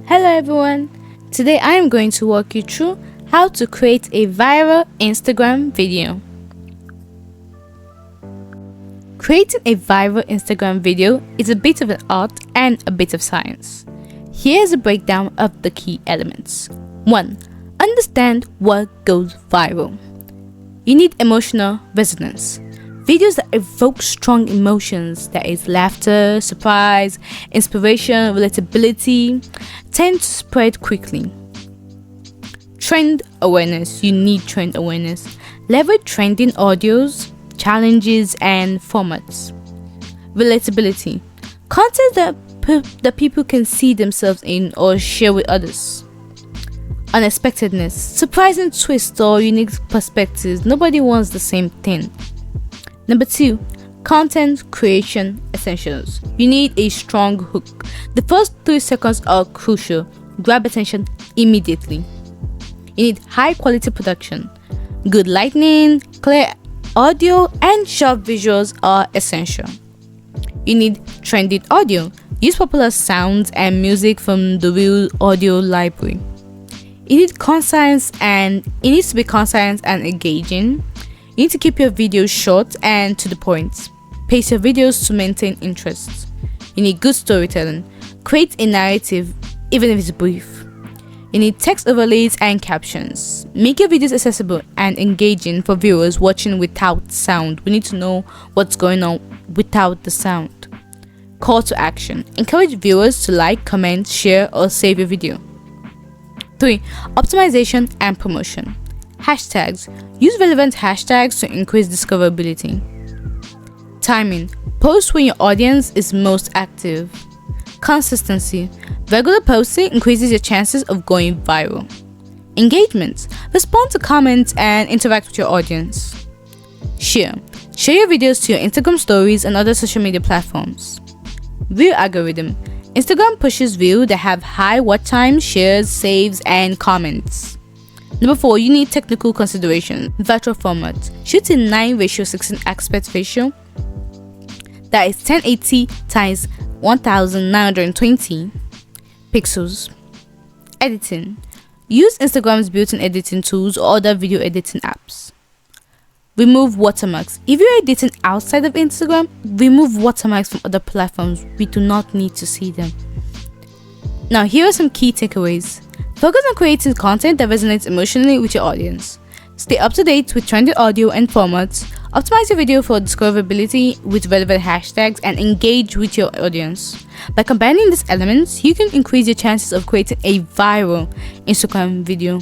Hello everyone, today I am going to walk you through how to create a viral Instagram video. Creating a viral Instagram video is a bit of an art and a bit of science. Here's a breakdown of the key elements. 1. Understand what goes viral. You need emotional resonance. Videos that evoke strong emotions, that is laughter, surprise, inspiration, relatability, tend to spread quickly. Trend awareness. You need trend awareness. Leverage trending audios, challenges, and formats. Relatability. Content that people can see themselves in or share with others. Unexpectedness. Surprising twists or unique perspectives. Nobody wants the same thing. Number 2, content creation essentials. You need a strong hook. The first 3 seconds are crucial. Grab attention immediately. You need high quality production. Good lighting, clear audio, and sharp visuals are essential. You need trending audio. Use popular sounds and music from the real audio library. It needs to be concise and engaging. You need to keep your videos short and to the point. Pace your videos to maintain interest. You need good storytelling. Create a narrative, even if it's brief. You need text overlays and captions. Make your videos accessible and engaging for viewers watching without sound. We need to know what's going on without the sound. Call to action. Encourage viewers to like, comment, share, or save your video. 3. Optimization and promotion. Hashtags. Use relevant hashtags to increase discoverability. Timing. Post when your audience is most active. Consistency. Regular posting increases your chances of going viral. Engagement. Respond to comments and interact with your audience. Share. Share your videos to your Instagram stories and other social media platforms. View algorithm. Instagram pushes views that have high watch time, shares, saves, and comments. Number 4, you need technical consideration. Virtual format. Shoot in 9:16 aspect ratio. That is 1080 times 1920 pixels. Editing. Use Instagram's built-in editing tools or other video editing apps. Remove watermarks. If you're editing outside of Instagram, remove watermarks from other platforms. We do not need to see them. Now, here are some key takeaways. Focus on creating content that resonates emotionally with your audience. Stay up to date with trending audio and formats. Optimize your video for discoverability with relevant hashtags and engage with your audience. By combining these elements, you can increase your chances of creating a viral Instagram video.